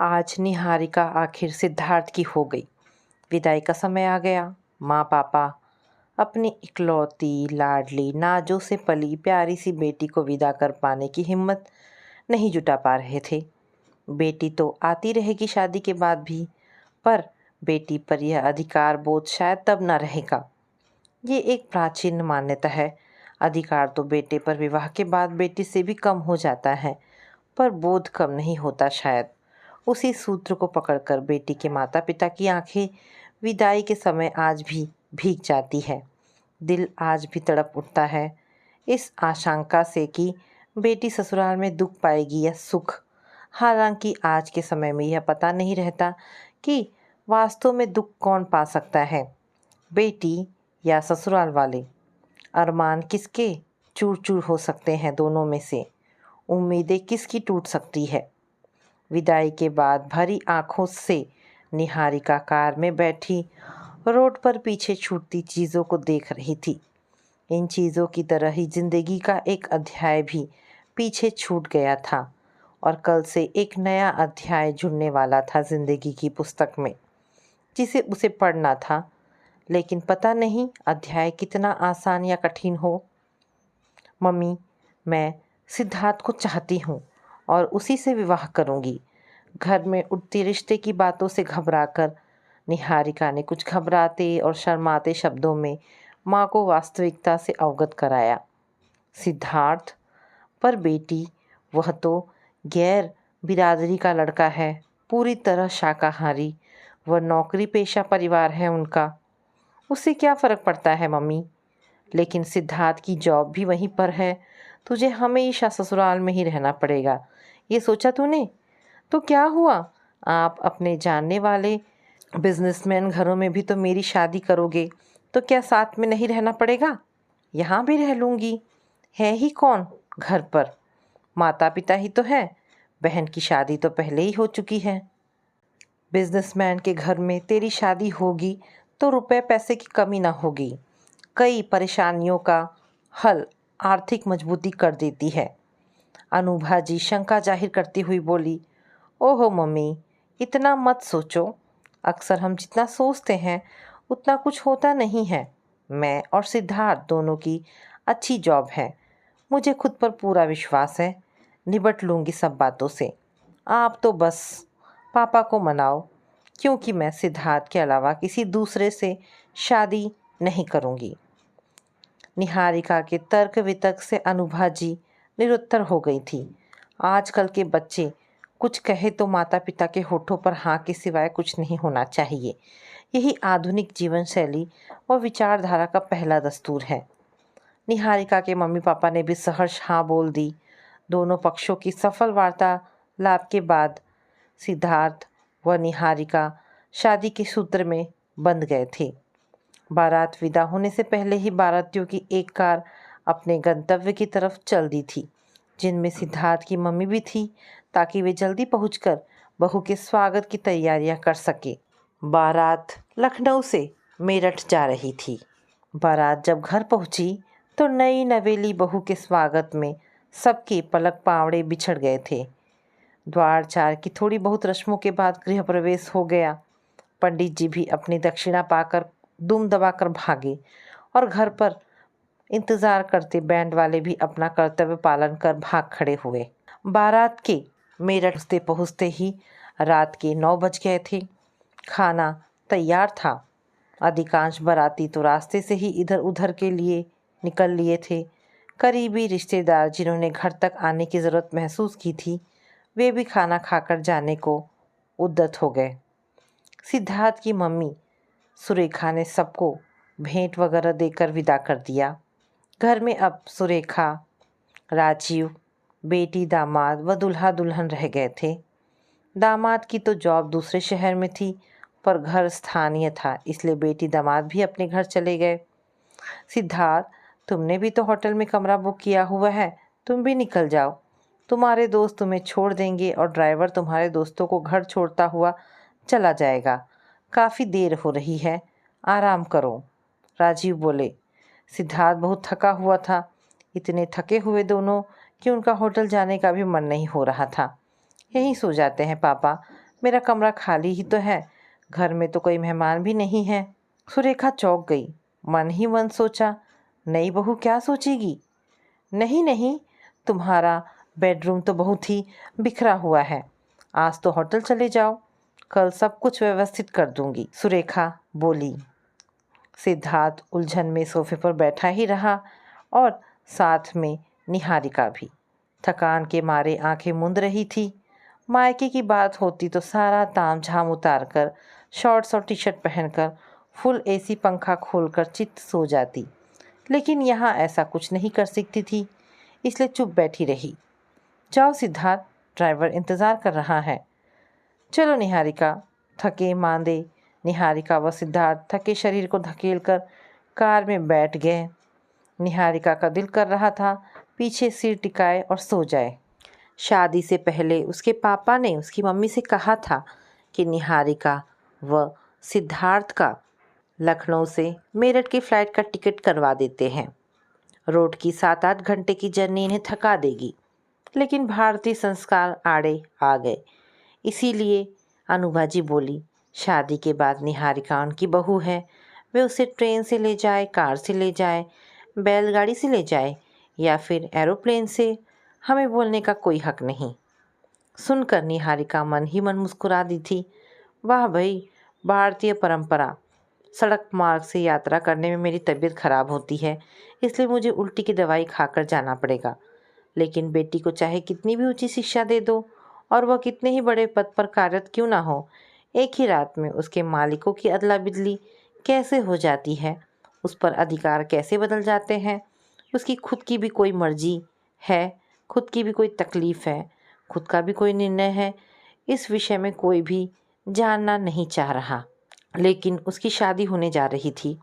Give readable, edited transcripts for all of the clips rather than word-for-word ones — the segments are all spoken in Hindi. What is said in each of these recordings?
आज निहारिका आखिर सिद्धार्थ की हो गई। विदाई का समय आ गया। माँ पापा अपनी इकलौती लाडली नाजों से पली प्यारी सी बेटी को विदा कर पाने की हिम्मत नहीं जुटा पा रहे थे। बेटी तो आती रहेगी शादी के बाद भी, पर बेटी पर यह अधिकार बोध शायद तब न रहेगा। ये एक प्राचीन मान्यता है। अधिकार तो बेटे पर विवाह के बाद बेटी से भी कम हो जाता है, पर बोध कम नहीं होता शायद। उसी सूत्र को पकड़कर बेटी के माता पिता की आंखें विदाई के समय आज भी भीग जाती है। दिल आज भी तड़प उठता है इस आशंका से कि बेटी ससुराल में दुख पाएगी या सुख। हालांकि आज के समय में यह पता नहीं रहता कि वास्तव में दुख कौन पा सकता है, बेटी या ससुराल वाले। अरमान किसके चूर चूर हो सकते हैं दोनों में से। उम्मीदें किसकी टूट सकती है। विदाई के बाद भरी आंखों से निहारिका कार में बैठी रोड पर पीछे छूटती चीज़ों को देख रही थी। इन चीज़ों की तरह ही जिंदगी का एक अध्याय भी पीछे छूट गया था और कल से एक नया अध्याय जुड़ने वाला था जिंदगी की पुस्तक में, जिसे उसे पढ़ना था। लेकिन पता नहीं अध्याय कितना आसान या कठिन हो। मम्मी, मैं सिद्धार्थ को चाहती हूँ और उसी से विवाह करूँगी। घर में उठती रिश्ते की बातों से घबराकर निहारिका ने कुछ घबराते और शर्माते शब्दों में माँ को वास्तविकता से अवगत कराया। सिद्धार्थ, पर बेटी, वह तो गैर बिरादरी का लड़का है, पूरी तरह शाकाहारी। वह नौकरी पेशा परिवार है उनका। उससे क्या फ़र्क पड़ता है मम्मी? लेकिन सिद्धार्थ की जॉब भी वहीं पर है। तुझे हमेशा ससुराल में ही रहना पड़ेगा, ये सोचा तूने? तो क्या हुआ, आप अपने जानने वाले बिजनेसमैन घरों में भी तो मेरी शादी करोगे, तो क्या साथ में नहीं रहना पड़ेगा? यहाँ भी रह लूँगी। है ही कौन घर पर? माता पिता ही तो है। बहन की शादी तो पहले ही हो चुकी है। बिजनेसमैन के घर में तेरी शादी होगी तो रुपए पैसे की कमी ना होगी। कई परेशानियों का हल आर्थिक मजबूती कर देती है। अनुभा जी शंका जाहिर करती हुई बोली, ओहो मम्मी, इतना मत सोचो। अक्सर हम जितना सोचते हैं उतना कुछ होता नहीं है। मैं और सिद्धार्थ दोनों की अच्छी जॉब है। मुझे खुद पर पूरा विश्वास है। निपट लूँगी सब बातों से। आप तो बस पापा को मनाओ, क्योंकि मैं सिद्धार्थ के अलावा किसी दूसरे से शादी नहीं करूँगी। निहारिका के तर्क वितर्क से अनुभा जी निरुत्तर हो गई थी। आजकल के बच्चे कुछ कहे तो माता पिता के होठों पर हाँ के सिवाय कुछ नहीं होना चाहिए। यही आधुनिक जीवन शैली और विचारधारा का पहला दस्तूर है। निहारिका के मम्मी पापा ने भी सहर्ष हाँ बोल दी। दोनों पक्षों की सफल वार्तालाप के बाद सिद्धार्थ व निहारिका शादी के सूत्र में बंध गए थे। बारात विदा होने से पहले ही बारातियों की एक कार अपने गंतव्य की तरफ चल दी थी, जिनमें सिद्धार्थ की मम्मी भी थी, ताकि वे जल्दी पहुंचकर बहू के स्वागत की तैयारियां कर सके। बारात लखनऊ से मेरठ जा रही थी। बारात जब घर पहुंची तो नई नवेली बहू के स्वागत में सबके पलक पावड़े बिछड़ गए थे। द्वार चार की थोड़ी बहुत रस्मों के बाद गृह प्रवेश हो गया। पंडित जी भी अपनी दक्षिणा पाकर दुम दबाकर भागे और घर पर इंतजार करते बैंड वाले भी अपना कर्तव्य पालन कर भाग खड़े हुए। बारात के मेरठ पहुँचते पहुँचते ही रात के 9 बज गए थे। खाना तैयार था। अधिकांश बाराती तो रास्ते से ही इधर उधर के लिए निकल लिए थे। करीबी रिश्तेदार जिन्होंने घर तक आने की ज़रूरत महसूस की थी, वे भी खाना खाकर जाने को उद्यत हो गए। सिद्धार्थ की मम्मी सुरेखा ने सबको भेंट वगैरह देकर विदा कर दिया। घर में अब सुरेखा, राजीव, बेटी, दामाद व दूल्हा दुल्हन रह गए थे। दामाद की तो जॉब दूसरे शहर में थी, पर घर स्थानीय था, इसलिए बेटी दामाद भी अपने घर चले गए। सिद्धार्थ, तुमने भी तो होटल में कमरा बुक किया हुआ है, तुम भी निकल जाओ। तुम्हारे दोस्त तुम्हें छोड़ देंगे और ड्राइवर तुम्हारे दोस्तों को घर छोड़ता हुआ चला जाएगा। काफ़ी देर हो रही है, आराम करो। राजीव बोले। सिद्धार्थ बहुत थका हुआ था। इतने थके हुए दोनों कि उनका होटल जाने का भी मन नहीं हो रहा था। यहीं सो जाते हैं पापा, मेरा कमरा खाली ही तो है, घर में तो कोई मेहमान भी नहीं है। सुरेखा चौंक गई। मन ही मन सोचा, नई बहू क्या सोचेगी। नहीं नहीं, तुम्हारा बेडरूम तो बहुत ही बिखरा हुआ है। आज तो होटल चले जाओ, कल सब कुछ व्यवस्थित कर दूंगी, सुरेखा बोली। सिद्धार्थ उलझन में सोफे पर बैठा ही रहा और साथ में निहारिका भी। थकान के मारे आंखें मूंद रही थी। मायके की बात होती तो सारा तामझाम उतार कर शॉर्ट्स और टी शर्ट पहनकर फुल एसी पंखा खोलकर चित्त सो जाती, लेकिन यहाँ ऐसा कुछ नहीं कर सकती थी, इसलिए चुप बैठी रही। जाओ सिद्धार्थ, ड्राइवर इंतज़ार कर रहा है। चलो निहारिका। थके मांदे निहारिका व सिद्धार्थ थके शरीर को धकेलकर कार में बैठ गए। निहारिका का दिल कर रहा था पीछे सिर टिकाए और सो जाए। शादी से पहले उसके पापा ने उसकी मम्मी से कहा था कि निहारिका व सिद्धार्थ का लखनऊ से मेरठ की फ़्लाइट का टिकट करवा देते हैं। रोड की 7-8 घंटे की जर्नी इन्हें थका देगी, लेकिन भारतीय संस्कार आड़े आ गए। इसीलिए अनुभा जी बोली, शादी के बाद निहारिका उनकी बहू है, वे उसे ट्रेन से ले जाए, कार से ले जाए, बैलगाड़ी से ले जाए या फिर एरोप्लेन से, हमें बोलने का कोई हक नहीं। सुनकर निहारिका मन ही मन मुस्कुरा दी थी। वाह भाई, भारतीय परंपरा। सड़क मार्ग से यात्रा करने में मेरी तबीयत खराब होती है, इसलिए मुझे उल्टी की दवाई खाकर जाना पड़ेगा। लेकिन बेटी को चाहे कितनी भी ऊंची शिक्षा दे दो और वह कितने ही बड़े पद पर कार्यरत क्यों ना हो, एक ही रात में उसके मालिकों की अदला बदली कैसे हो जाती है, उस पर अधिकार कैसे बदल जाते हैं, उसकी खुद की भी कोई मर्जी है, खुद की भी कोई तकलीफ़ है, खुद का भी कोई निर्णय है, इस विषय में कोई भी जानना नहीं चाह रहा। लेकिन उसकी शादी होने जा रही थी।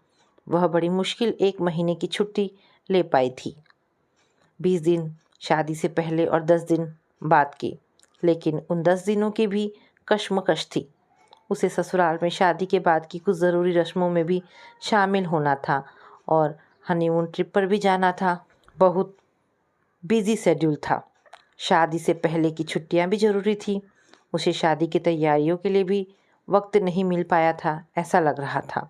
वह बड़ी मुश्किल 1 महीने की छुट्टी ले पाई थी। 20 दिन शादी से पहले और 10 दिन बाद के, लेकिन उन 10 दिनों की भी कश्मकश थी। उसे ससुराल में शादी के बाद की कुछ ज़रूरी रस्मों में भी शामिल होना था और हनीमून ट्रिप पर भी जाना था। बहुत बिजी शेड्यूल था। शादी से पहले की छुट्टियां भी ज़रूरी थी। उसे शादी की तैयारियों के लिए भी वक्त नहीं मिल पाया था, ऐसा लग रहा था।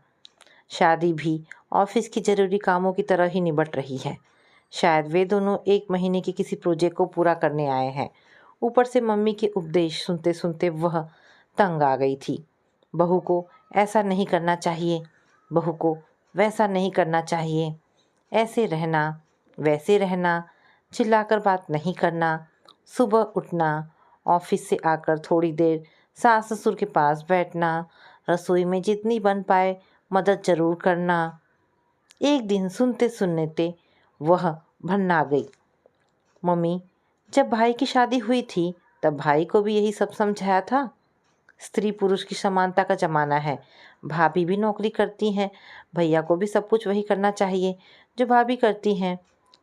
शादी भी ऑफिस की ज़रूरी कामों की तरह ही निबट रही है। शायद वे दोनों 1 महीने के किसी प्रोजेक्ट को पूरा करने आए हैं। ऊपर से मम्मी के उपदेश सुनते सुनते वह तंग आ गई थी। बहू को ऐसा नहीं करना चाहिए, बहू को वैसा नहीं करना चाहिए, ऐसे रहना, वैसे रहना, चिल्लाकर बात नहीं करना, सुबह उठना, ऑफिस से आकर थोड़ी देर सास ससुर के पास बैठना, रसोई में जितनी बन पाए मदद ज़रूर करना। एक दिन सुनते सुनते वह भन्ना गई। मम्मी, जब भाई की शादी हुई थी तब भाई को भी यही सब समझाया था। स्त्री पुरुष की समानता का ज़माना है। भाभी भी नौकरी करती हैं, भैया को भी सब कुछ वही करना चाहिए जो भाभी करती हैं।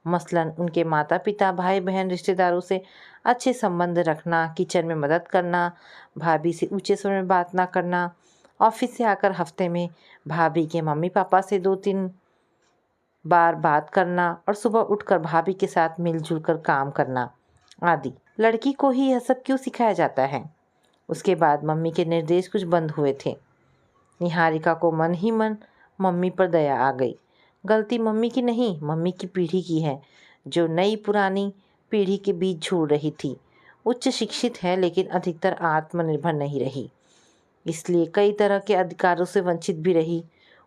मसलन उनके माता पिता, भाई बहन, रिश्तेदारों से अच्छे संबंध रखना, किचन में मदद करना, भाभी से ऊंचे स्वर में बात ना करना, ऑफिस से आकर हफ्ते में भाभी के मम्मी पापा से 2-3 बार बात करना और सुबह उठकर भाभी के साथ मिलजुल कर काम करना आदि। लड़की को ही यह सब क्यों सिखाया जाता है? उसके बाद मम्मी के निर्देश कुछ बंद हुए थे। निहारिका को मन ही मन मम्मी पर दया आ गई। गलती मम्मी की नहीं, मम्मी की पीढ़ी की है, जो नई पुरानी पीढ़ी के बीच झूल रही थी। उच्च शिक्षित है लेकिन अधिकतर आत्मनिर्भर नहीं रही, इसलिए कई तरह के अधिकारों से वंचित भी रही।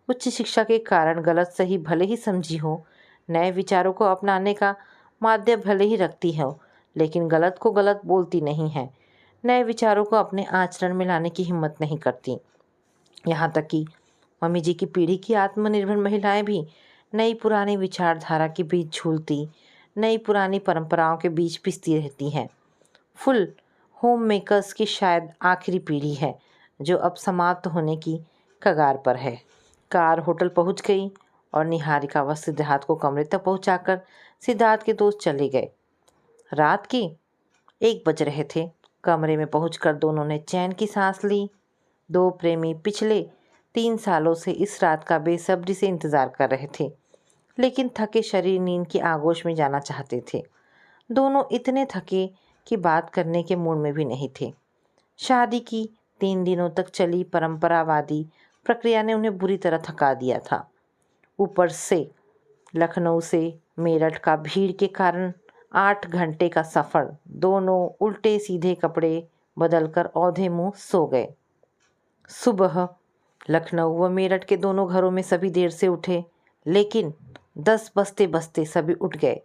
उच्च शिक्षा के कारण गलत सही भले ही समझी हो, नए विचारों को अपनाने का माध्य भले ही रखती हो, लेकिन गलत को गलत बोलती नहीं है, नए विचारों को अपने आचरण में लाने की हिम्मत नहीं करती। यहाँ तक कि मम्मी जी की पीढ़ी की आत्मनिर्भर महिलाएं भी नई पुरानी विचारधारा के बीच झूलती, नई पुरानी परंपराओं के बीच पिसती रहती हैं। फुल होम मेकर्स की शायद आखिरी पीढ़ी है जो अब समाप्त होने की कगार पर है। कार होटल पहुंच गई और निहारिका व सिद्धार्थ को कमरे तक पहुंचाकर सिद्धार्थ के दोस्त चले गए। रात के 1 बज रहे थे। कमरे में पहुंचकर दोनों ने चैन की सांस ली। 2 प्रेमी पिछले 3 सालों से इस रात का बेसब्री से इंतज़ार कर रहे थे, लेकिन थके शरीर नींद की आगोश में जाना चाहते थे। दोनों इतने थके कि बात करने के मूड में भी नहीं थे। शादी की 3 दिनों तक चली परंपरावादी प्रक्रिया ने उन्हें बुरी तरह थका दिया था। ऊपर से लखनऊ से मेरठ का भीड़ के कारण 8 घंटे का सफ़र। दोनों उल्टे सीधे कपड़े बदलकर औंधे मुंह सो गए। सुबह लखनऊ व मेरठ के दोनों घरों में सभी देर से उठे, लेकिन 10 बजते बजते सभी उठ गए।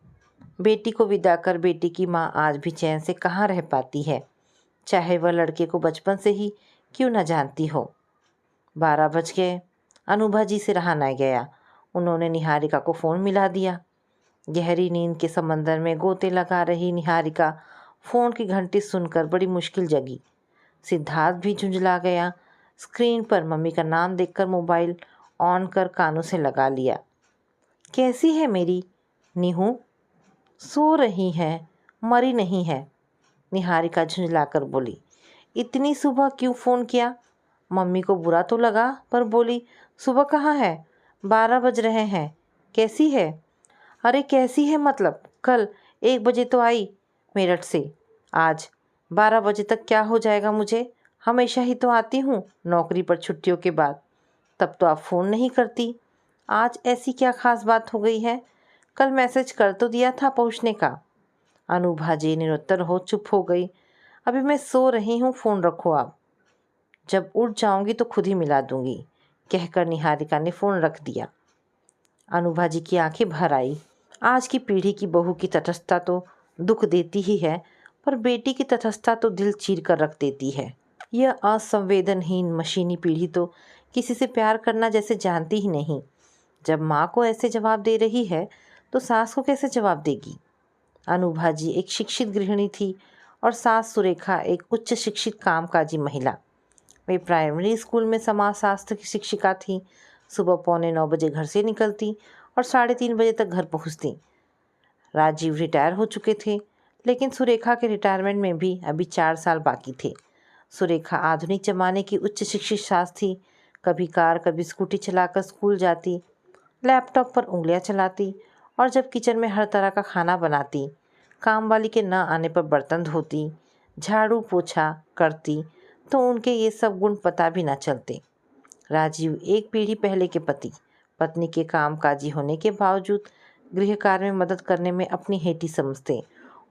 बेटी को विदा कर बेटी की माँ आज भी चैन से कहाँ रह पाती है, चाहे वह लड़के को बचपन से ही क्यों न जानती हो। 12 बज गए। अनुभा जी से रहा न गया। उन्होंने निहारिका को फ़ोन मिला दिया। गहरी नींद के समंदर में गोते लगा रही निहारिका फ़ोन की घंटी सुनकर बड़ी मुश्किल जगी। सिद्धार्थ भी झुंझला गया। स्क्रीन पर मम्मी का नाम देखकर मोबाइल ऑन कर कानों से लगा लिया। कैसी है मेरी नीहू? सो रही है, मरी नहीं है, निहारिका झुंझलाकर बोली। इतनी सुबह क्यों फ़ोन किया? मम्मी को बुरा तो लगा, पर बोली, सुबह कहाँ है, 12 बज रहे हैं। कैसी है? अरे कैसी है मतलब, कल 1 बजे तो आई मेरठ से। आज 12 बजे तक क्या हो जाएगा मुझे? हमेशा ही तो आती हूँ नौकरी पर छुट्टियों के बाद। तब तो आप फ़ोन नहीं करती। आज ऐसी क्या ख़ास बात हो गई है? कल मैसेज कर तो दिया था पहुँचने का। अनुभा जी निरुत्तर हो चुप हो गई। अभी मैं सो रही हूँ, फ़ोन रखो आप। जब उठ जाऊंगी तो खुद ही मिला दूंगी, कहकर निहारिका ने फ़ोन रख दिया। अनुभा जी की आंखें भर आई। आज की पीढ़ी की बहू की तटस्थता तो दुख देती ही है, पर बेटी की तटस्थता तो दिल चीर कर रख देती है। यह असंवेदनहीन मशीनी पीढ़ी तो किसी से प्यार करना जैसे जानती ही नहीं। जब माँ को ऐसे जवाब दे रही है तो सास को कैसे जवाब देगी? अनुभा जी एक शिक्षित गृहिणी थी और सास सुरेखा एक उच्च शिक्षित कामकाजी महिला। वे प्राइमरी स्कूल में समाजशास्त्र की शिक्षिका थी। सुबह 8:45 बजे घर से निकलती और 3:30 बजे तक घर पहुंचती। राजीव रिटायर हो चुके थे, लेकिन सुरेखा के रिटायरमेंट में भी अभी 4 साल बाकी थे। सुरेखा आधुनिक जमाने की उच्च शिक्षित सास थी। कभी कार कभी स्कूटी चलाकर स्कूल जाती, लैपटॉप पर उंगलियां चलाती और जब किचन में हर तरह का खाना बनाती, काम वाली के न आने पर बर्तन धोती, झाड़ू पोछा करती, तो उनके ये सब गुण पता भी न चलते। राजीव एक पीढ़ी पहले के पति, पत्नी के कामकाजी होने के बावजूद गृह कार्य में मदद करने में अपनी हेठी समझते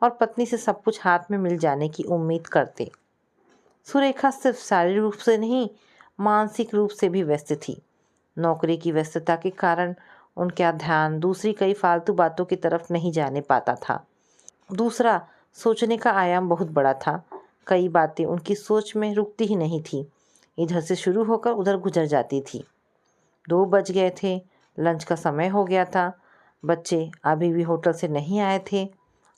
और पत्नी से सब कुछ हाथ में मिल जाने की उम्मीद करते। सुरेखा सिर्फ शारीरिक रूप से नहीं, मानसिक रूप से भी व्यस्त थी। नौकरी की व्यस्तता के कारण उनका ध्यान दूसरी कई फालतू बातों की तरफ नहीं जाने पाता था। दूसरा, सोचने का आयाम बहुत बड़ा था। कई बातें उनकी सोच में रुकती ही नहीं थी, इधर से शुरू होकर उधर गुजर जाती थी। 2 बज गए थे, लंच का समय हो गया था। बच्चे अभी भी होटल से नहीं आए थे।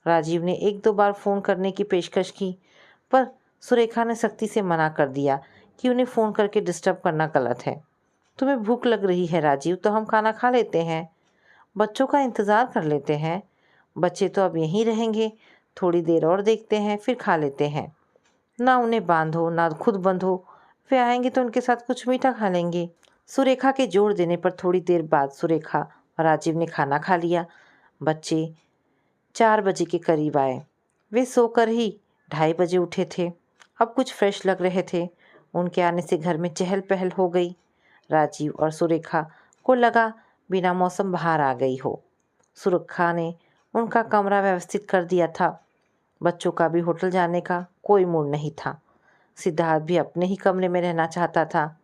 राजीव ने 1-2 बार फ़ोन करने की पेशकश की, पर सुरेखा ने सख्ती से मना कर दिया कि उन्हें फ़ोन करके डिस्टर्ब करना गलत है। तुम्हें भूख लग रही है राजीव, तो हम खाना खा लेते हैं, बच्चों का इंतज़ार कर लेते हैं। बच्चे तो अब यहीं रहेंगे, थोड़ी देर और देखते हैं, फिर खा लेते हैं। ना उन्हें बांधो ना खुद बंधो, वे आएंगे तो उनके साथ कुछ मीठा खा लेंगे। सुरेखा के जोर देने पर थोड़ी देर बाद सुरेखा और राजीव ने खाना खा लिया। बच्चे 4 बजे के करीब आए। वे सोकर ही 2:30 बजे उठे थे। अब कुछ फ्रेश लग रहे थे। उनके आने से घर में चहल पहल हो गई। राजीव और सुरेखा को लगा बिना मौसम बाहर आ गई हो। सुरेखा ने उनका कमरा व्यवस्थित कर दिया था। बच्चों का भी होटल जाने का कोई मूड नहीं था। सिद्धार्थ भी अपने ही कमरे में रहना चाहता था,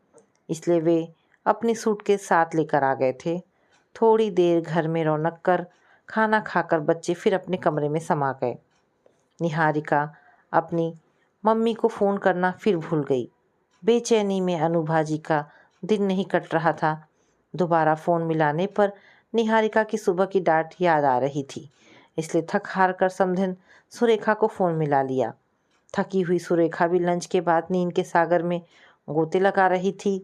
इसलिए वे अपनी सूटकेस साथ लेकर आ गए थे। थोड़ी देर घर में रौनक कर खाना खाकर बच्चे फिर अपने कमरे में समा गए। निहारिका अपनी मम्मी को फ़ोन करना फिर भूल गई। बेचैनी में अनुभा जी का दिन नहीं कट रहा था। दोबारा फ़ोन मिलाने पर निहारिका की सुबह की डांट याद आ रही थी, इसलिए थक हार कर समधिन सुरेखा को फ़ोन मिला लिया। थकी हुई सुरेखा भी लंच के बाद नींद के सागर में गोते लगा रही थी।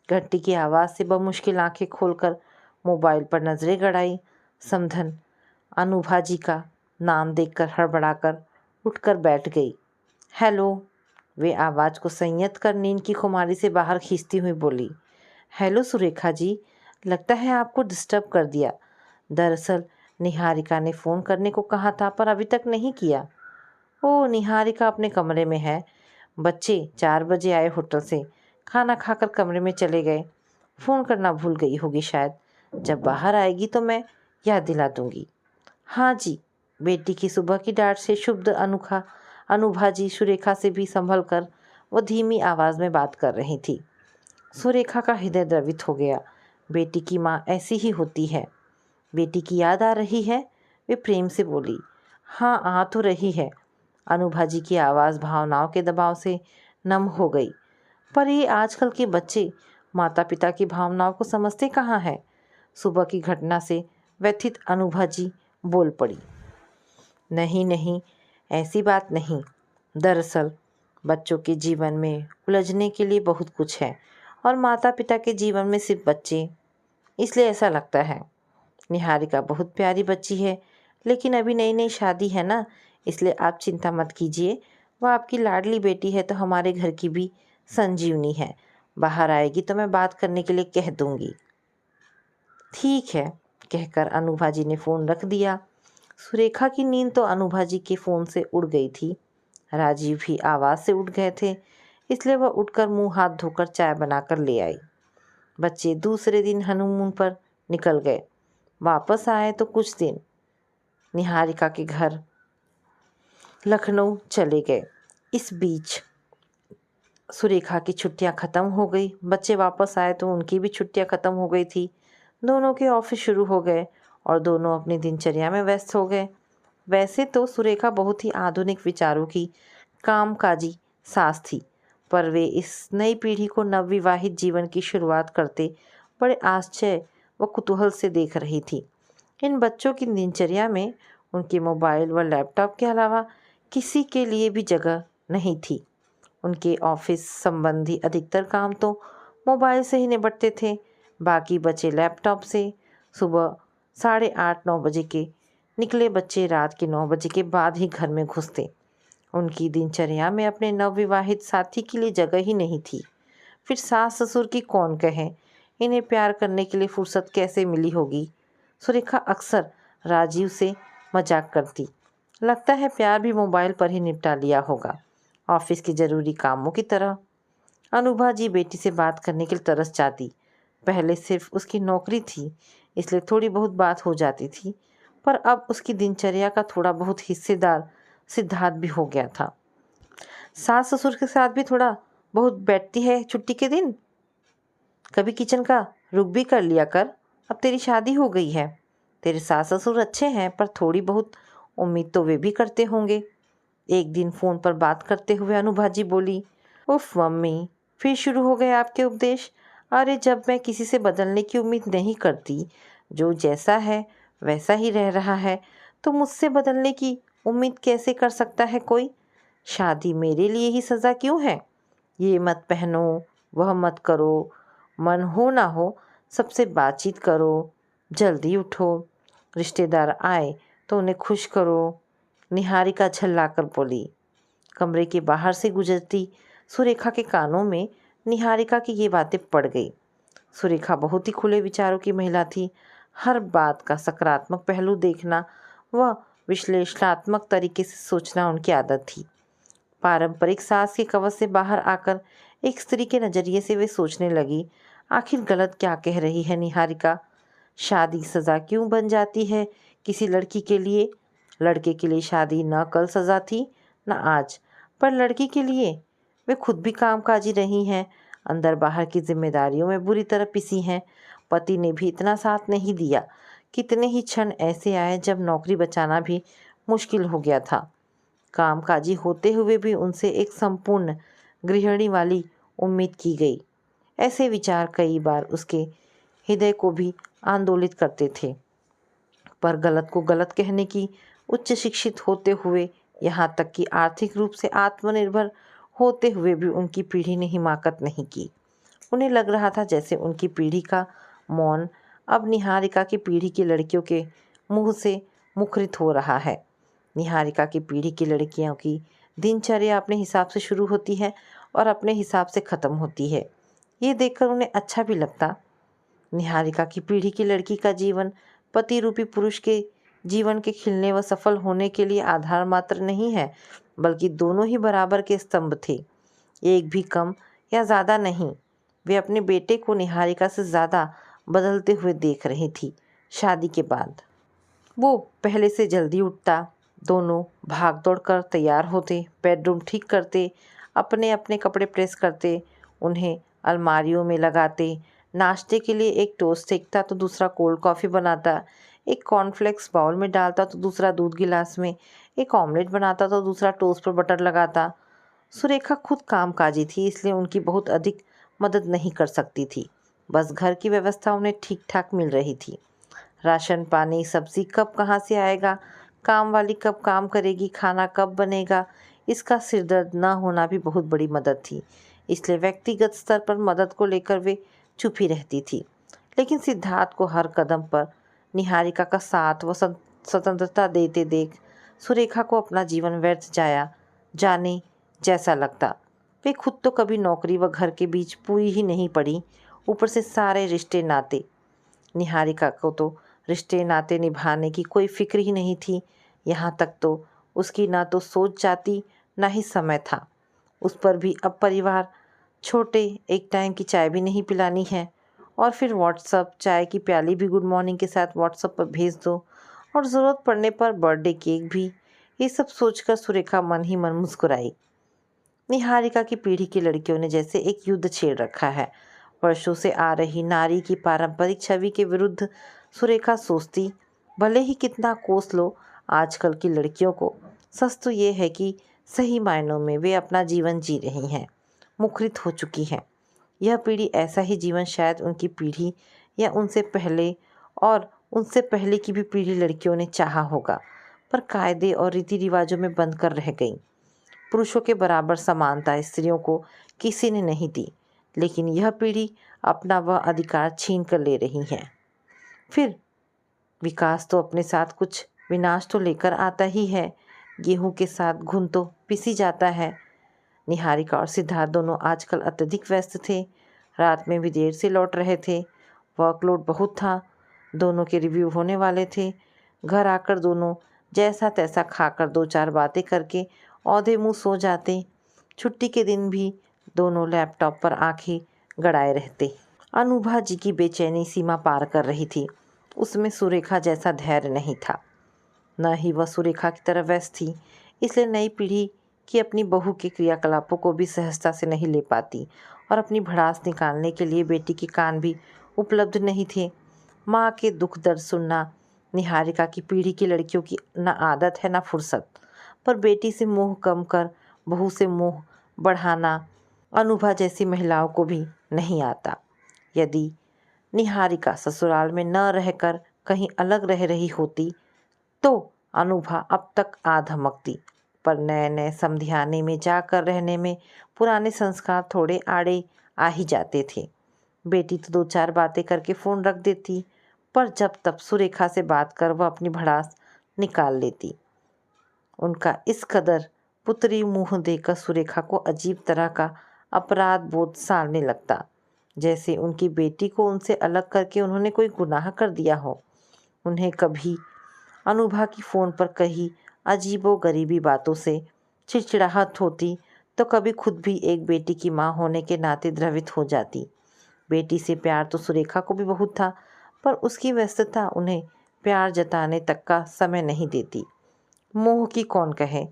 घंटी की आवाज़ से बमुश्किल आंखें खोलकर मोबाइल पर नज़रें गड़ाई। समधन अनुभा जी का नाम देखकर हड़बड़ाकर उठकर बैठ गई। हेलो, वे आवाज़ को संयत कर नींद की खुमारी से बाहर खींचती हुई बोली। हेलो सुरेखा जी, लगता है आपको डिस्टर्ब कर दिया। दरअसल निहारिका ने फ़ोन करने को कहा था, पर अभी तक नहीं किया। ओह, निहारिका अपने कमरे में है, बच्चे 4 बजे आए होटल से, खाना खाकर कमरे में चले गए। फ़ोन करना भूल गई होगी शायद। जब बाहर आएगी तो मैं याद दिला दूंगी। हाँ जी। बेटी की सुबह की डांट से शुद्ध अनुभा जी सुरेखा से भी संभल कर वो धीमी आवाज़ में बात कर रही थी। सुरेखा का हृदय द्रवित हो गया। बेटी की माँ ऐसी ही होती है। बेटी की याद आ रही है? वे प्रेम से बोली। हाँ, आ तो रही है। अनुभा जी की आवाज़ भावनाओं के दबाव से नम हो गई। पर ये आजकल के बच्चे माता पिता की भावनाओं को समझते कहाँ हैं? सुबह की घटना से व्यथित अनुभा जी बोल पड़ी। नहीं नहीं, ऐसी बात नहीं। दरअसल बच्चों के जीवन में उलझने के लिए बहुत कुछ है और माता पिता के जीवन में सिर्फ बच्चे, इसलिए ऐसा लगता है। निहारिका बहुत प्यारी बच्ची है, लेकिन अभी नई नई शादी है ना, इसलिए आप चिंता मत कीजिए। वह आपकी लाडली बेटी है तो हमारे घर की भी संजीवनी है। बाहर आएगी तो मैं बात करने के लिए कह दूंगी। ठीक है, कहकर अनुभा जी ने फ़ोन रख दिया। सुरेखा की नींद तो अनुभा जी के फ़ोन से उड़ गई थी। राजीव भी आवाज़ से उठ गए थे, इसलिए वह उठकर मुंह हाथ धोकर चाय बनाकर ले आई। बच्चे दूसरे दिन हनीमून पर निकल गए। वापस आए तो कुछ दिन निहारिका के घर लखनऊ चले गए। इस बीच सुरेखा की छुट्टियां ख़त्म हो गई। बच्चे वापस आए तो उनकी भी छुट्टियां ख़त्म हो गई थी। दोनों के ऑफिस शुरू हो गए और दोनों अपनी दिनचर्या में व्यस्त हो गए। वैसे तो सुरेखा बहुत ही आधुनिक विचारों की कामकाजी सास थी, पर वे इस नई पीढ़ी को नवविवाहित जीवन की शुरुआत करते बड़े आश्चर्य व कुतूहल से देख रही थी। इन बच्चों की दिनचर्या में उनके मोबाइल व लैपटॉप के अलावा किसी के लिए भी जगह नहीं थी। उनके ऑफिस संबंधी अधिकतर काम तो मोबाइल से ही निपटते थे, बाकी बचे लैपटॉप से। सुबह 8:30-9 बजे के निकले बच्चे रात के 9 बजे के बाद ही घर में घुसते। उनकी दिनचर्या में अपने नवविवाहित साथी के लिए जगह ही नहीं थी। फिर सास ससुर की कौन कहे, इन्हें प्यार करने के लिए फुर्सत कैसे मिली होगी। सुरेखा अक्सर राजीव से मजाक करती, लगता है प्यार भी मोबाइल पर ही निपटा लिया होगा, ऑफिस के ज़रूरी कामों की तरह। अनुभा जी बेटी से बात करने के लिए तरस जाती। पहले सिर्फ उसकी नौकरी थी, इसलिए थोड़ी बहुत बात हो जाती थी, पर अब उसकी दिनचर्या का थोड़ा बहुत हिस्सेदार सिद्धार्थ भी हो गया था। सास ससुर के साथ भी थोड़ा बहुत बैठती है छुट्टी के दिन। कभी किचन का रुख भी कर लिया कर। अब तेरी शादी हो गई है। तेरे सास ससुर अच्छे हैं, पर थोड़ी बहुत उम्मीद तो वे भी करते होंगे। एक दिन फ़ोन पर बात करते हुए अनुभा जी बोली, उफ मम्मी, फिर शुरू हो गए आपके उपदेश। अरे जब मैं किसी से बदलने की उम्मीद नहीं करती, जो जैसा है वैसा ही रह रहा है, तो मुझसे बदलने की उम्मीद कैसे कर सकता है कोई। शादी मेरे लिए ही सज़ा क्यों है। ये मत पहनो, वह मत करो, मन हो ना हो सबसे बातचीत करो, जल्दी उठो, रिश्तेदार आए तो उन्हें खुश करो। निहारिका झल्लाकर बोली। कमरे के बाहर से गुजरती सुरेखा के कानों में निहारिका की ये बातें पड़ गई। सुरेखा बहुत ही खुले विचारों की महिला थी। हर बात का सकारात्मक पहलू देखना व विश्लेषणात्मक तरीके से सोचना उनकी आदत थी। पारंपरिक सास के कवच से बाहर आकर एक स्त्री के नज़रिए से वे सोचने लगी, आखिर गलत क्या कह रही है निहारिका। शादी सज़ा क्यों बन जाती है किसी लड़की के लिए। लड़के के लिए शादी न कल सज़ा थी न आज, पर लड़की के लिए वे खुद भी कामकाजी रही हैं, अंदर बाहर की जिम्मेदारियों में बुरी तरह पिसी हैं। पति ने भी इतना साथ नहीं दिया। कितने ही क्षण ऐसे आए जब नौकरी बचाना भी मुश्किल हो गया था। कामकाजी होते हुए भी उनसे एक संपूर्ण गृहिणी वाली उम्मीद की गई। ऐसे विचार कई बार उसके हृदय को भी आंदोलित करते थे, पर गलत को गलत कहने की उच्च शिक्षित होते हुए, यहाँ तक कि आर्थिक रूप से आत्मनिर्भर होते हुए भी उनकी पीढ़ी ने हिमाकत नहीं की। उन्हें लग रहा था जैसे उनकी पीढ़ी का मौन अब निहारिका की पीढ़ी की लड़कियों के मुंह से मुखरित हो रहा है। निहारिका की पीढ़ी की लड़कियों की दिनचर्या अपने हिसाब से शुरू होती है और अपने हिसाब से ख़त्म होती है। ये देखकर उन्हें अच्छा भी लगता। निहारिका की पीढ़ी की लड़की का जीवन पति रूपी पुरुष के जीवन के खिलने व सफल होने के लिए आधार मात्र नहीं है, बल्कि दोनों ही बराबर के स्तंभ थे। एक भी कम या ज़्यादा नहीं। वे अपने बेटे को निहारिका से ज़्यादा बदलते हुए देख रही थी। शादी के बाद वो पहले से जल्दी उठता, दोनों भाग दौड़ कर तैयार होते, बेडरूम ठीक करते, अपने अपने कपड़े प्रेस करते, उन्हें अलमारियों में लगाते। नाश्ते के लिए एक टोस्ट सेकता तो दूसरा कोल्ड कॉफ़ी बनाता, एक कॉर्नफ्लेक्स बाउल में डालता तो दूसरा दूध गिलास में, एक ऑमलेट बनाता तो दूसरा टोस्ट पर बटर लगाता। सुरेखा खुद कामकाजी थी, इसलिए उनकी बहुत अधिक मदद नहीं कर सकती थी। बस घर की व्यवस्था उन्हें ठीक ठाक मिल रही थी। राशन पानी सब्जी कब कहाँ से आएगा, काम वाली कब काम करेगी, खाना कब बनेगा, इसका सिरदर्द न होना भी बहुत बड़ी मदद थी। इसलिए व्यक्तिगत स्तर पर मदद को लेकर वे चुप ही रहती थी। लेकिन सिद्धार्थ को हर कदम पर निहारिका का साथ व स्वतंत्रता देते देख सुरेखा को अपना जीवन व्यर्थ जाने जैसा लगता। वे खुद तो कभी नौकरी व घर के बीच पूरी ही नहीं पड़ी, ऊपर से सारे रिश्ते नाते। निहारिका को तो रिश्ते नाते निभाने की कोई फिक्र ही नहीं थी। यहाँ तक तो उसकी ना तो सोच जाती, ना ही समय था। उस पर भी अब परिवार छोटे, एक टाइम की चाय भी नहीं पिलानी है। और फिर व्हाट्सअप, चाय की प्याली भी गुड मॉर्निंग के साथ व्हाट्सअप पर भेज दो, और ज़रूरत पड़ने पर बर्थडे केक भी। ये सब सोचकर सुरेखा मन ही मन मुस्कुराई। निहारिका की पीढ़ी की लड़कियों ने जैसे एक युद्ध छेड़ रखा है। वर्षों से आ रही नारी की पारंपरिक छवि के विरुद्ध सुरेखा सोचती, भले ही कितना कोस लो आजकल की लड़कियों को, सच तो ये है कि सही मायनों में वे अपना जीवन जी रही हैं, मुखरित हो चुकी हैं। यह पीढ़ी ऐसा ही जीवन शायद उनकी पीढ़ी या उनसे पहले की भी पीढ़ी लड़कियों ने चाहा होगा, पर कायदे और रीति रिवाजों में बंद कर रह गई। पुरुषों के बराबर समानता स्त्रियों को किसी ने नहीं दी, लेकिन यह पीढ़ी अपना वह अधिकार छीन कर ले रही है। फिर विकास तो अपने साथ कुछ विनाश तो लेकर आता ही है। गेहूं के साथ घुन तो पिसी जाता है। निहारिका और सिद्धार्थ दोनों आजकल अत्यधिक व्यस्त थे। रात में भी देर से लौट रहे थे। वर्कलोड बहुत था। दोनों के रिव्यू होने वाले थे। घर आकर दोनों जैसा तैसा खाकर दो चार बातें करके औधे मुंह सो जाते। छुट्टी के दिन भी दोनों लैपटॉप पर आंखें गड़ाए रहते। अनुभा जी की बेचैनी सीमा पार कर रही थी। उसमें सुरेखा जैसा धैर्य नहीं था, न ही वह सुरेखा की तरह व्यस्त थी। इसलिए नई पीढ़ी की अपनी बहू के क्रियाकलापों को भी सहजता से नहीं ले पाती, और अपनी भड़ास निकालने के लिए बेटी के कान भी उपलब्ध नहीं थे। माँ के दुख दर्द सुनना निहारिका की पीढ़ी की लड़कियों की न आदत है न फुर्सत, पर बेटी से मोह कम कर बहू से मोह बढ़ाना अनुभा जैसी महिलाओं को भी नहीं आता। यदि निहारिका ससुराल में न रहकर कहीं अलग रह रही होती तो अनुभा अब तक आ धमकती, पर नए नए समधियाने में जाकर रहने में पुराने संस्कार थोड़े आड़े आ ही जाते थे। बेटी तो दो चार बातें करके फ़ोन रख देती, पर जब तब सुरेखा से बात कर वह अपनी भड़ास निकाल लेती। उनका इस कदर पुतरी मुँह देकर सुरेखा को अजीब तरह का अपराध बोध सालने लगता, जैसे उनकी बेटी को उनसे अलग करके उन्होंने कोई गुनाह कर दिया हो। उन्हें कभी अनुभा की फ़ोन पर कही अजीबोगरीबी बातों से चिड़चिड़ाहट होती, तो कभी खुद भी एक बेटी की माँ होने के नाते द्रवित हो जाती। बेटी से प्यार तो सुरेखा को भी बहुत था, पर उसकी व्यस्तता उन्हें प्यार जताने तक का समय नहीं देती। मोह की कौन कहे,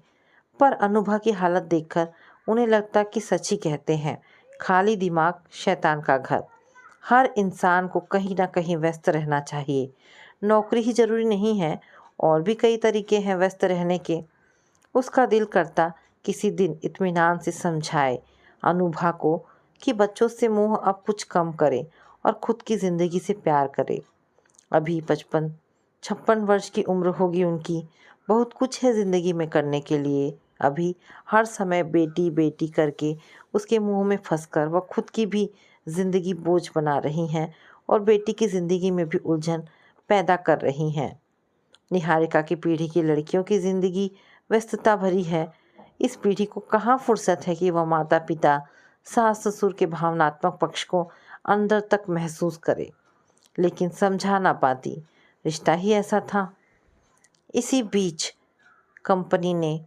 पर अनुभा की हालत देखकर उन्हें लगता कि सच ही कहते हैं, खाली दिमाग शैतान का घर। हर इंसान को कहीं ना कहीं व्यस्त रहना चाहिए। नौकरी ही जरूरी नहीं है, और भी कई तरीके हैं व्यस्त रहने के। उसका दिल करता किसी दिन इत्मीनान से समझाए अनुभा को कि बच्चों से मोह अब कुछ कम करे और खुद की ज़िंदगी से प्यार करे। अभी 55-56 वर्ष की उम्र होगी उनकी। बहुत कुछ है ज़िंदगी में करने के लिए। अभी हर समय बेटी बेटी करके उसके मुंह में फंसकर वह खुद की भी ज़िंदगी बोझ बना रही हैं, और बेटी की ज़िंदगी में भी उलझन पैदा कर रही हैं। निहारिका की पीढ़ी की लड़कियों की ज़िंदगी व्यस्तता भरी है। इस पीढ़ी को कहाँ फुर्सत है कि वह माता पिता, सास ससुर के भावनात्मक पक्ष को अंदर तक महसूस करे, लेकिन समझा ना पाती। रिश्ता ही ऐसा था। इसी बीच कंपनी ने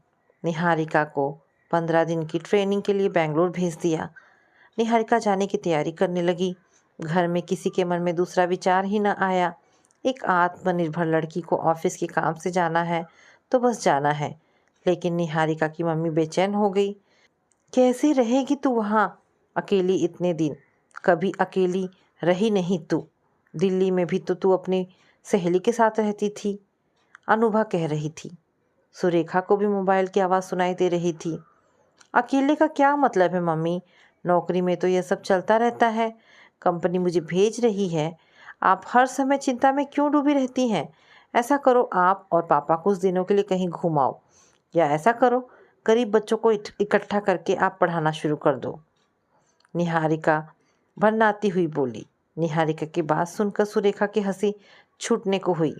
निहारिका को 15 दिन की ट्रेनिंग के लिए बेंगलोर भेज दिया। निहारिका जाने की तैयारी करने लगी। घर में किसी के मन में दूसरा विचार ही न आया। एक आत्मनिर्भर लड़की को ऑफिस के काम से जाना है तो बस जाना है। लेकिन निहारिका की मम्मी बेचैन हो गई। कैसे रहेगी तू वहाँ अकेली इतने दिन? कभी अकेली रही नहीं तू। दिल्ली में भी तो तू अपनी सहेली के साथ रहती थी, अनुभा कह रही थी। सुरेखा को भी मोबाइल की आवाज़ सुनाई दे रही थी। अकेले का क्या मतलब है मम्मी? नौकरी में तो यह सब चलता रहता है। कंपनी मुझे भेज रही है। आप हर समय चिंता में क्यों डूबी रहती हैं? ऐसा करो, आप और पापा कुछ दिनों के लिए कहीं घुमाओ, या ऐसा करो गरीब बच्चों को इकट्ठा करके आप पढ़ाना शुरू कर दो। निहारिका भन्नाती हुई बोली। निहारिका की बात सुनकर सुरेखा की हंसी छूटने को हुई।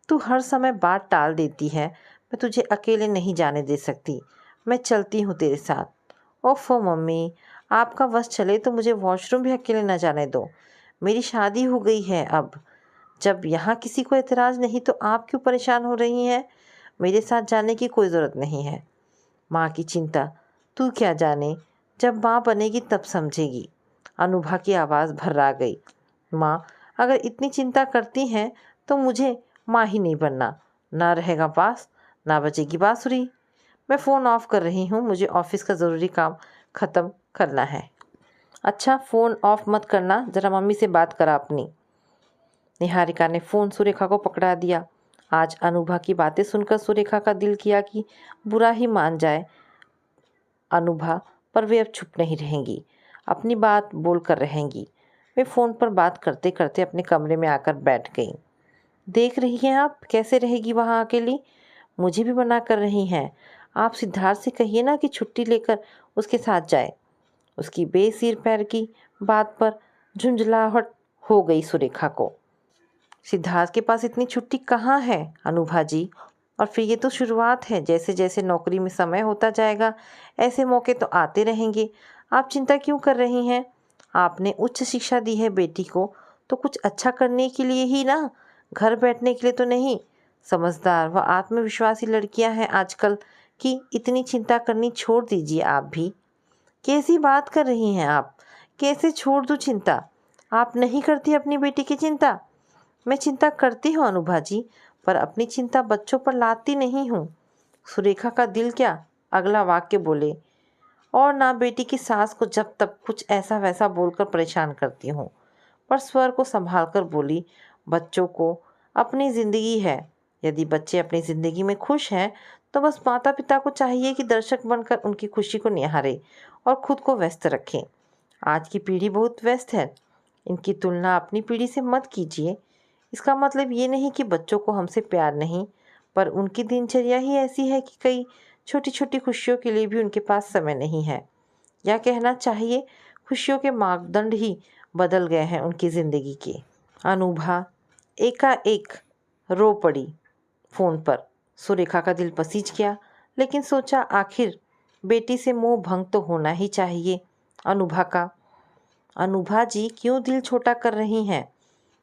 तू हर समय बात टाल देती है। मैं तुझे अकेले नहीं जाने दे सकती। मैं चलती हूँ तेरे साथ। ओफो मम्मी, आपका वश चले तो मुझे वॉशरूम भी अकेले न जाने दो। मेरी शादी हो गई है अब। जब यहाँ किसी को एतराज़ नहीं तो आप क्यों परेशान हो रही हैं? मेरे साथ जाने की कोई ज़रूरत नहीं है। माँ की चिंता तू क्या जाने, जब माँ बनेगी तब समझेगी। अनुभा की आवाज़ भर्रा गई। माँ अगर इतनी चिंता करती हैं तो मुझे माँ ही नहीं बनना। ना रहेगा पास, ना बजेगी बाँसुरी। मैं फ़ोन ऑफ़ कर रही हूँ, मुझे ऑफ़िस का ज़रूरी काम ख़त्म करना है। अच्छा, फ़ोन ऑफ़ मत करना, ज़रा मम्मी से बात करा अपनी। निहारिका ने फ़ोन सुरेखा को पकड़ा दिया। आज अनुभा की बातें सुनकर सुरेखा का दिल किया कि बुरा ही मान जाए अनुभा, पर वे अब चुप नहीं रहेंगी, अपनी बात बोल कर रहेंगी। वे फ़ोन पर बात करते करते अपने कमरे में आकर बैठ गईं। देख रही हैं आप कैसे रहेगी वहाँ अकेली? मुझे भी मना कर रही हैं। आप सिद्धार्थ से कहिए ना कि छुट्टी लेकर उसके साथ जाए। उसकी बेसिर पैर की बात पर झुंझलाहट हो गई सुरेखा को। सिद्धार्थ के पास इतनी छुट्टी कहाँ है अनुभा जी? और फिर ये तो शुरुआत है, जैसे जैसे नौकरी में समय होता जाएगा ऐसे मौके तो आते रहेंगे। आप चिंता क्यों कर रही हैं? आपने उच्च शिक्षा दी है बेटी को तो कुछ अच्छा करने के लिए ही ना, घर बैठने के लिए तो नहीं। समझदार व आत्मविश्वासी लड़कियां हैं आजकल की, इतनी चिंता करनी छोड़ दीजिए आप भी। कैसी बात कर रही हैं आप? कैसे छोड़ दूँ चिंता? आप नहीं करती अपनी बेटी की चिंता? मैं चिंता करती हूँ अनुभा जी, पर अपनी चिंता बच्चों पर लाती नहीं हूँ। सुरेखा का दिल क्या अगला वाक्य बोले। और ना बेटी की सास को जब तक कुछ ऐसा वैसा बोलकर परेशान करती हूँ, पर स्वर को संभाल कर बोली, बच्चों को अपनी ज़िंदगी है। यदि बच्चे अपनी ज़िंदगी में खुश हैं तो बस माता पिता को चाहिए कि दर्शक बनकर उनकी खुशी को निहारे और खुद को व्यस्त रखें। आज की पीढ़ी बहुत व्यस्त है, इनकी तुलना अपनी पीढ़ी से मत कीजिए। इसका मतलब ये नहीं कि बच्चों को हमसे प्यार नहीं, पर उनकी दिनचर्या ही ऐसी है कि कई छोटी छोटी खुशियों के लिए भी उनके पास समय नहीं है। या कहना चाहिए खुशियों के मापदंड ही बदल गए हैं उनकी ज़िंदगी के। अनुभा एकाएक रो पड़ी फ़ोन पर। सुरेखा का दिल पसीज गया, लेकिन सोचा आखिर बेटी से मोह भंग तो होना ही चाहिए अनुभा का। अनुभा जी क्यों दिल छोटा कर रही हैं?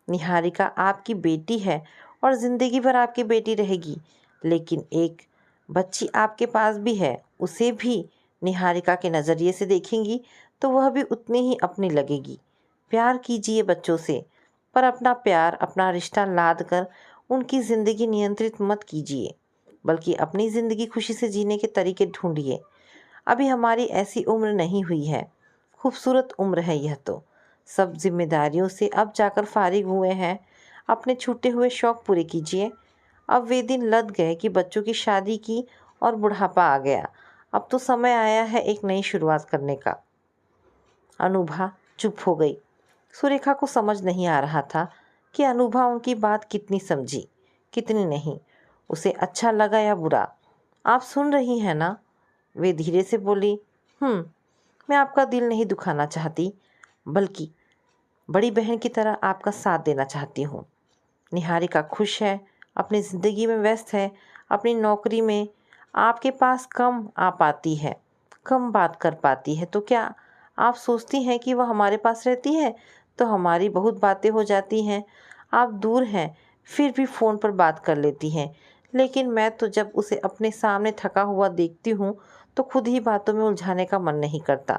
निहारिका आपकी बेटी है और ज़िंदगी भर आपकी बेटी रहेगी, लेकिन एक बच्ची आपके पास भी है, उसे भी निहारिका के नज़रिए से देखेंगी तो वह भी उतनी ही अपनी लगेगी। प्यार कीजिए बच्चों से, पर अपना प्यार, अपना रिश्ता लाद कर उनकी ज़िंदगी नियंत्रित मत कीजिए, बल्कि अपनी ज़िंदगी खुशी से जीने के तरीके ढूंढिए। अभी हमारी ऐसी उम्र नहीं हुई है, खूबसूरत उम्र है यह तो। सब जिम्मेदारियों से अब जाकर फारिग हुए हैं, अपने छूटे हुए शौक़ पूरे कीजिए। अब वे दिन लद गए कि बच्चों की शादी की और बुढ़ापा आ गया। अब तो समय आया है एक नई शुरुआत करने का। अनुभा चुप हो गई। सुरेखा को समझ नहीं आ रहा था कि अनुभा उनकी बात कितनी समझी, कितनी नहीं, उसे अच्छा लगा या बुरा। आप सुन रही हैं ना? वे धीरे से बोली। मैं आपका दिल नहीं दुखाना चाहती, बल्कि बड़ी बहन की तरह आपका साथ देना चाहती हूँ। निहारिका खुश है, अपनी ज़िंदगी में व्यस्त है, अपनी नौकरी में आपके पास कम आ पाती है, कम बात कर पाती है। तो क्या आप सोचती हैं कि वह हमारे पास रहती है तो हमारी बहुत बातें हो जाती हैं? आप दूर हैं फिर भी फ़ोन पर बात कर लेती हैं, लेकिन मैं तो जब उसे अपने सामने थका हुआ देखती हूँ तो खुद ही बातों में उलझाने का मन नहीं करता।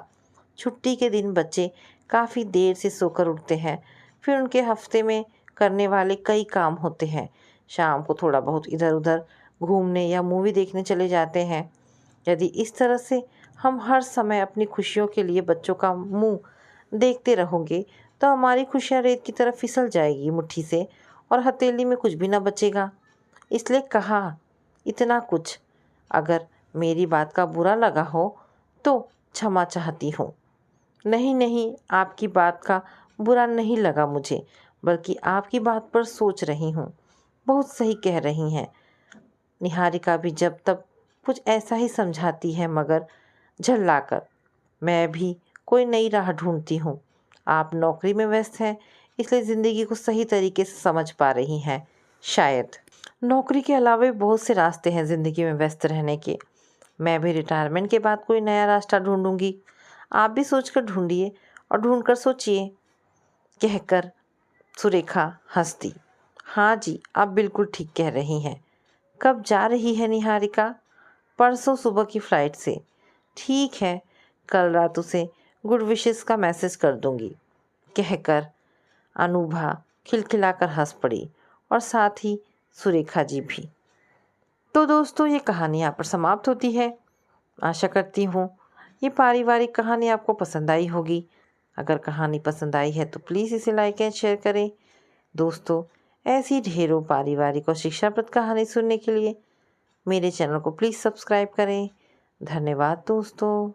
छुट्टी के दिन बच्चे काफ़ी देर से सोकर उठते हैं, फिर उनके हफ्ते में करने वाले कई काम होते हैं। शाम को थोड़ा बहुत इधर उधर घूमने या मूवी देखने चले जाते हैं। यदि इस तरह से हम हर समय अपनी खुशियों के लिए बच्चों का मुंह देखते रहोगे तो हमारी खुशियाँ रेत की तरफ फिसल जाएगी मुट्ठी से और हथेली में कुछ भी ना बचेगा। इसलिए कहा इतना कुछ। अगर मेरी बात का बुरा लगा हो तो क्षमा चाहती हूँ। नहीं नहीं, आपकी बात का बुरा नहीं लगा मुझे, बल्कि आपकी बात पर सोच रही हूँ। बहुत सही कह रही हैं। निहारिका भी जब तब कुछ ऐसा ही समझाती है, मगर झल्लाकर। मैं भी कोई नई राह ढूंढती हूँ। आप नौकरी में व्यस्त हैं, इसलिए ज़िंदगी को सही तरीके से समझ पा रही हैं शायद। नौकरी के अलावा भी बहुत से रास्ते हैं ज़िंदगी में व्यस्त रहने के। मैं भी रिटायरमेंट के बाद कोई नया रास्ता ढूंढूंगी। आप भी सोचकर ढूंढिए और ढूंढकर सोचिए, कहकर सुरेखा हंस दी। हाँ जी, आप बिल्कुल ठीक कह रही हैं। कब जा रही है निहारिका? परसों सुबह की फ़्लाइट से। ठीक है, कल रात उसे गुड विशेस का मैसेज कर दूंगी, कहकर अनुभा खिलखिलाकर हंस पड़ी और साथ ही सुरेखा जी भी। तो दोस्तों, ये कहानी यहाँ पर समाप्त होती है। आशा करती हूँ ये पारिवारिक कहानी आपको पसंद आई होगी। अगर कहानी पसंद आई है तो प्लीज़ इसे लाइक एंड शेयर करें। दोस्तों, ऐसी ढेरों पारिवारिक और शिक्षाप्रद कहानी सुनने के लिए मेरे चैनल को प्लीज़ सब्सक्राइब करें। धन्यवाद दोस्तों।